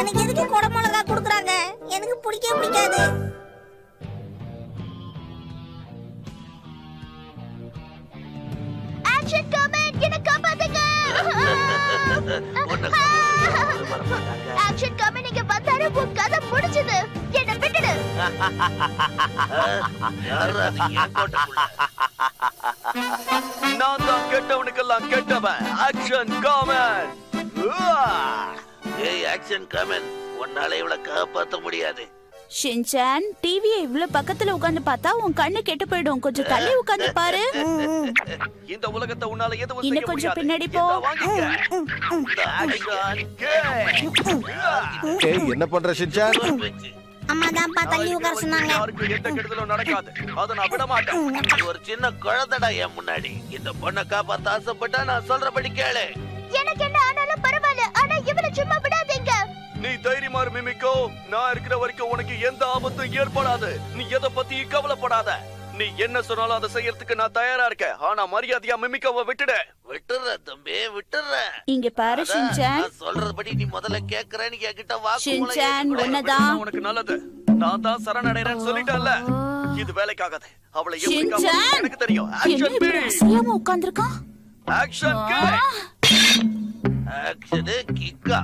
எனக்கு எதுக்கு குடமிளகா கொடுக்குறாங்க? எனக்கு பிடிக்காது. ஆக்ஷன் கமெண்ட் என்ன காப்பாத்துங்க. ஆக்ஷன் கமெண்ட் இங்க வந்தாரு உன் கதை முடிஞ்சது. என்ன விட்டுடு. நான் தான் கெட்டவனுக்கெல்லாம் கெட்டவன். Action comment. ஏய் ஆக்ஷன் கமெண்ட், உன்னால இவ்வளவு காப்பாத்த முடியாது. ஷின்சான், டிவியை இவ்வளவு பக்கத்துல உட்கார்ந்து பார்த்தா உன் கண்ணு கெட்டு போயிடும். கொஞ்சம் தள்ளி உட்கார்ந்து பாரு. இந்த உலகத்தை உன்னால எதுவும் இன்னும் கொஞ்சம் பின்னாடி போ. ஏய் என்ன பண்ற ஷின்சான்? அம்மா தான் தள்ளி உட்கார சொன்னாங்க. யாருக்கும் எந்த கெடுதலும் நடக்காது. அத நான் விட மாட்டேன். நீ ஒரு சின்ன குழந்தைடா என் முன்னாடி. இந்த பொண்ணை காப்பாத்த ஆசைப்பட்டா நான் சொல்றபடி கேளு. எனக்கு என்ன ஆனாலும் பரவாயில்ல. ஆனா இவளை சும்மா விடாதீங்க. நீ தைரியமா இரு மிமிகோ. நான் இருக்கிற வரைக்கும் உனக்கு எந்த ஆபத்தும் ஏற்படாது. நீ எதை பத்தி கவலைப்படாத. நீ என்ன சொன்னாலும் அதை செய்யறதுக்கு நான் தயாரா இருக்கேன். ஆனா மரியாதையா மிமிகோவை விட்டுடு. விட்டுற தம்பி, விட்டுற. இங்க பாரு ஷின்சான். நான் சொல்றபடி நீ முதல்ல கேக்குறேன்னு என்கிட்ட ஷின்சான், வாக்கு உன்னதான். உனக்கு நல்லது. நான் தான் சரணடைறேன்னு சொல்லிட்டேன்ல. இது வேலைக்காகாது. அவளை எப்படி ஷின்சான், காப்பாத்தணும் எனக்கு தெரியும். என்ன ஆக்ஷன் இப்படி பீம். அசையாம உட்கார்ந்திருக்கான்? Action kick. ஆக்ஷன் கிக்கா.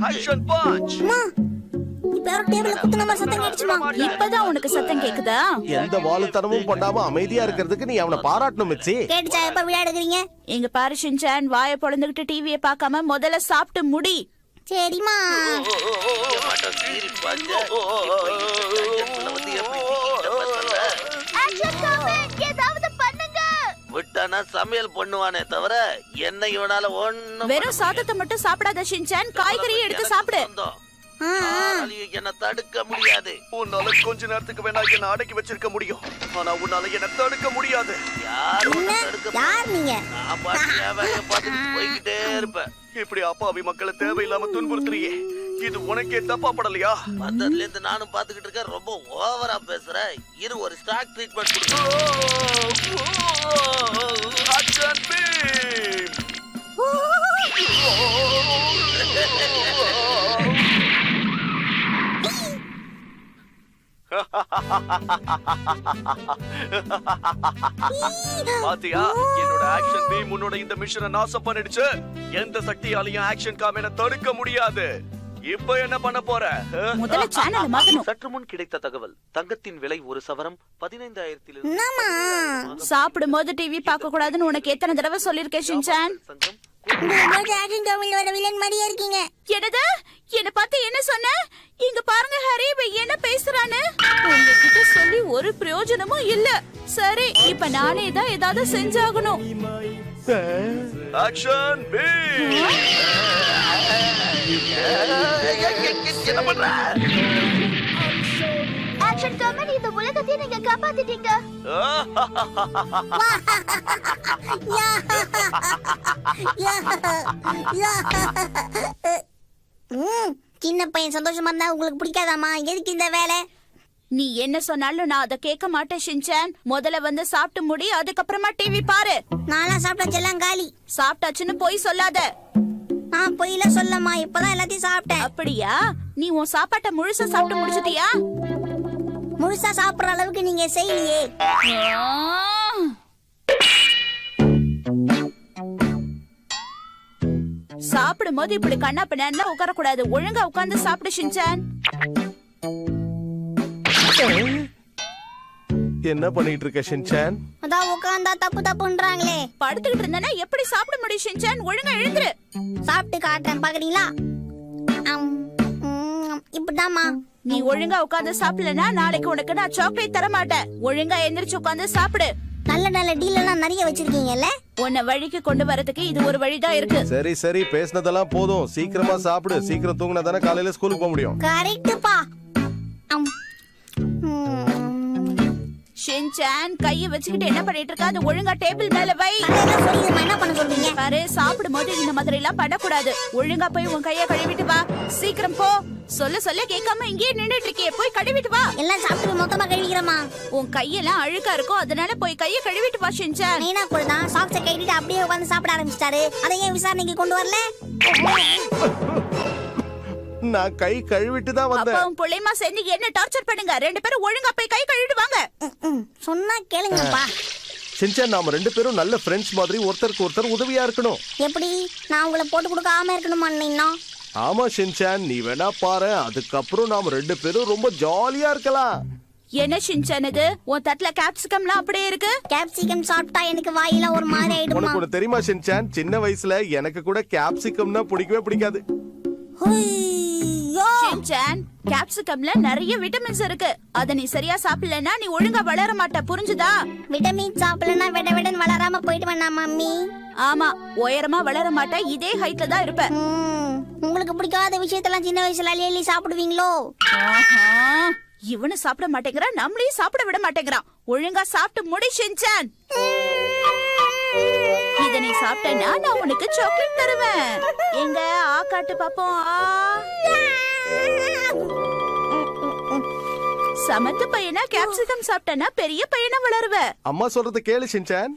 Action punch. அம்மா இப்ப யாரோ டேபிள்ல குத்துன மாதிரி சத்தம் கேட்டுச்சுமா. இப்பதான் உனக்கு சத்தம் கேக்குதா? எந்த வாலுத்தனமும் பண்ணாம அமைதியா இருக்கிறதுக்கு நீ அவனை பாராட்டணும் மிச்சி. கேட்டுச்சா? எப்ப விளையாடுறீங்க? இங்க பாரு ஷின்சான், வாயை பொளந்துகிட்டு டிவியை பார்க்காம முதல்ல சாப்பிட்டு முடி. சரிம்மா. ஆக்ஷன் கமெண்ட் ஏதாவது பண்ணுங்க. விட்டானா சமையல் பண்ணுவானே தவிர என்ன இவனால ஒண்ணும் வெறும் சாதத்தை மட்டும் சாப்பிடாத ஷின்சான், காய்கறியை எடுத்து சாப்பிடு. என்ன தடுக்க முடியாது. உன்னால கொஞ்ச நேரத்துக்கு வேணா என்ன அடக்கி வச்சிருக்க முடியும். ஆனா உன்னால என்ன தடுக்க முடியாது. யார் உன்னை தடுக்க யார் நீங்க? நான் பாட்டு என் வேலையை பார்த்துட்டு போய்கிட்டே இருப்பேன். இப்படி அப்பாவி மக்களை தேவையில்லாம துன்புறுத்துறியே. இது உனக்கே தப்பா படலையா? வந்ததுல இருந்து நானும் பாத்துக்கிட்டு இருக்கேன். ரொம்ப ஓவரா பேசுற. இரு ஒரு ஸ்டாக் ட்ரீட்மெண்ட் கொடுக்க. ஆக்ஷன் பீம். பாத்தியா, என்னோட ஆக்ஷன் பீம் உன்னோட இந்த மிஷனை நாசம் பண்ணிடுச்சு. எந்த சக்தியாலையும் ஆக்ஷன் காமென தடுக்க முடியாது. இப்ப என்ன பண்ண போற? முதல்ல சேனலை மாத்தணும். சற்று முன் கிடைத்த தகவல், தங்கத்தின் விலை ஒரு சவரம் 15,000 என்னம்மா? சாப்பிடும் போது டிவி பார்க்க கூடாதுன்னு உனக்கு எத்தனை தடவை சொல்லிருக்கேன் ஷின்சான்? ஆக்ஷன் கமெண்ட் வர வில்லன் மாதிரியா இருக்கீங்க. என்னது? என்ன பார்த்து என்ன சொன்ன? இங்க பாருங்க ஹரி, என்ன பேசுறானு. உங்ககிட்ட சொல்லி ஒரு பிரயோஜனமும் இல்ல. சரி, இப்ப நானே தான் ஏதாவது செஞ்சாகணும். ஆக்ஷன் பீம். என்ன பண்ற? ஆக்ஷன் கமெண்ட் இந்த உலகத்தை நீங்க காப்பாத்திட்டீங்க. சின்ன பையன் சந்தோஷமா இருந்தா உங்களுக்கு பிடிக்காதாமா? எதுக்கு இந்த வேலை? நீ என்ன சொன்னாலும் நான் அதை கேட்க மாட்டேன் ஷின்சான். முதல்ல வந்து சாப்பிட்டு முடி, அதுக்கப்புறமா டிவி பாரு. நான்லாம் சாப்பிட்டாச்சு, எல்லாம் காலி. சாப்பிட்டாச்சுன்னு போய் சொல்லாத. நான் பொய்யில சொல்லம்மா, இப்பதான் எல்லாத்தையும் சாப்பிட்டேன். அப்படியா? நீ உன் சாப்பாட்டை முழுசா சாப்பிட்டு முடிச்சிட்டியா? முழுசா சாப்பிடுற அளவுக்கு நீங்க செய்யலையே. சாப்பிடும் போது இப்படி கண்ணா பின்னால உட்கார கூடாது. ஒழுங்கா உட்கார்ந்து சாப்பிடு ஷின்சான். என்ன பண்ணிட்டு இருக்க ஷின்சான்? அதான் உட்கார்ந்தா தப்பு தப்புன்றாங்களே. படுத்துக்கிட்டு இருந்தா எப்படி சாப்பிட முடியும் ஷின்சான்? ஒழுங்கா எழுந்துரு. சாப்பிட்டு காட்டுறேன், பாக்குறீங்களா? இப்படிதாம்மா. நீ ஒழுங்கா உட்கார்ந்து சாப்பிடலனா நாளைக்கு உனக்கு நான் சாக்லேட் தர மாட்டேன். ஒழுங்கா எந்திரிச்சு உட்கார்ந்து சாப்பிடு. நல்ல நல்ல டீல் எல்லாம் நிறைய வச்சிருக்கீங்கல்ல. உன்னை வழிக்கு கொண்டு வரதுக்கு இது ஒரு வழிதான் இருக்கு. சரி சரி, பேசினதெல்லாம் போதும். சீக்கிரமா சாப்பிடு. சீக்கிரம் தூங்கினா தானே காலையில ஸ்கூலுக்கு போக முடியும். கரெக்ட்டுப்பா. ஷின்சான், கையை வச்சுக்கிட்டு என்ன பண்ணிட்டு இருக்க? அது ஒழுங்கா டேபிள் மேல வை. என்ன பண்ண சொல்றீங்க? பாரு, சாப்பிடும் போது இந்த மாதிரி எல்லாம் பண்ணக்கூடாது. ஒழுங்கா போய் உன் கையை கழுவிட்டு வா. சீக்கிரம் போ. சொல்ல கேட்காம இங்கேயே நின்னுட்டு இருக்கியே, போய் கழுவிட்டு வா. எல்லாம் சாப்பிட்டு மொத்தமா கழுவிக்கிறமா? உன் கையெல்லாம் அழுக்கா இருக்கும், அதனால போய் கையை கழுவிட்டு வா ஷின்சான். நீனா கூட தான் சாக்ஸை கட்டிட்டு அப்படியே உட்கார்ந்து சாப்பிட ஆரம்பிச்சிட்டாரு. அதை ஏன் விசாரணைக்கு கொண்டு வரல? நான் கை கழுவிட்டு தான் வந்தேன். அப்பாவும் புள்ளையுமா சேர்ந்து என்ன டார்ச்சர் பண்ணுங்க. 2 பேரும் ஒழுங்கா போய் கை கழுவிட்டு வாங்க. சொன்னா கேளுங்கப்பா. சின்சான் நாம 2 பேரும் நல்ல ஃப்ரெண்ட்ஸ் மாதிரி ஒருத்தருக்கு ஒருத்தர் உதவியா இருக்கணும். எப்படி நான் உங்களை போட்டு கொடுக்காம இருக்கணுமா இன்னும்? ஆமா சின்சான், நீ வேணா பாரு, அதுக்கப்புறம் நாம 2 பேரும் ரொம்ப ஜாலியா இருக்கலாம். என்ன ஷின்சான் இது? உன் தட்டுல கேப்சிகம்லாம் அப்படியே இருக்கு. கேப்சிகம் சாப்பிட்டா எனக்கு வாயில ஒரு மாதிரி ஆயிடுமா? உனக்கு ஒண்ணு தெரியுமா சின்சான், சின்ன வயசுல எனக்கு கூட கேப்சிகம்னா பிடிக்கவே பிடிக்காது. ஷின்சான், கேப்சிகம்ல நிறைய விட்டமின்ஸ் இருக்கு. அத நீ சரியா சாப்பிடலனா நீ ஒழுங்கா வளர மாட்ட, புரிஞ்சுதா? விட்டமின் சாப்பிடலனா விடவிடன் வளராம போயிட்டு வேணா மம்மி? ஆமா, உயரமா வளர மாட்ட, இதே ஹைட்ல தான் இருப்ப. உங்களுக்கு பிடிக்காத விஷயத்தெல்லாம் சின்ன வயசுல அள்ளி அள்ளி சாப்பிடுவீங்களோ? இவனு சாப்பிட மாட்டேங்கிறான், நம்மளையும் சாப்பிட விட மாட்டேங்கிறான். ஒழுங்கா சாப்பிட்டு முடி ஷின்சான். இத நீ சாப்பிட்டனா நான் உனக்கு சாக்லேட் தருவேன். எங்க காட்டு பாப்போம். சமத்து பையனா கேப்சிகம் சாப்பிட்டனா பெரிய பையனா வளருவ. அம்மா சொல்றது கேளு ஷின்சான்.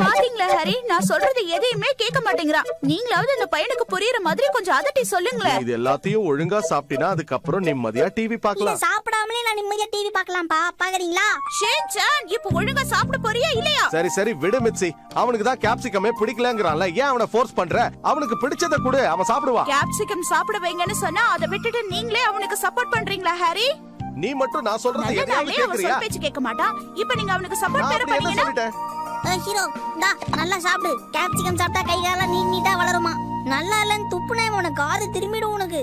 பாத்தீங்களா ஹரி, நான் சொல்றது எதையுமே கேட்க மாட்டேங்கிறான். நீங்களாவது அந்த பையனுக்கு புரியுற மாதிரி கொஞ்சம் அதட்டி சொல்லுங்களேன். இது எல்லாத்தையும் ஒழுங்கா சாப்பிட்டினா அதுக்கப்புறம் நிம்மதியா டிவி பார்க்கலாம். சாப்பிடாமலே நான் நிம்மதியா டிவி பார்க்கலாம்பா, பாக்குறீங்களா? ஷின்சான், இப்ப ஒழுங்கா சாப்பிட போறியா இல்லையா? சரி சரி விடு மிச்சி, அவனுக்கு தான் கேப்சிகமே பிடிக்கலங்கறான்ல, ஏன் அவனை ஃபோர்ஸ் பண்ற? அவனுக்கு பிடிச்சத கொடு, அவன் சாப்பிடுவான். கேப்சிகம் சாப்பிட வைங்கன்னு சொன்னா அதை விட்டுட்டு நீங்களே அவனுக்கு சப்போர்ட் பண்றீங்களா ஹரி? நீ மட்டும் நான் சொல்றது எதையாவது அவன் கேக்குறியா? சொல் பேச்சு கேட்க மாட்டான். இப்ப நீங்க அவனுக்கு சப்போர்ட் நான் வேற அப்படி என்ன பண்ணீங்கன்னா சொல்லிட்டேன்? ஹீரோ டா நல்லா சாப்பிடு. கேப்சிகம் சாப்பிட்டா கை கால நீட்டா வளருமா? நல்லா இல்லன்னு துப்புனே உனக்கு காது திரும்பிடும் உனக்கு.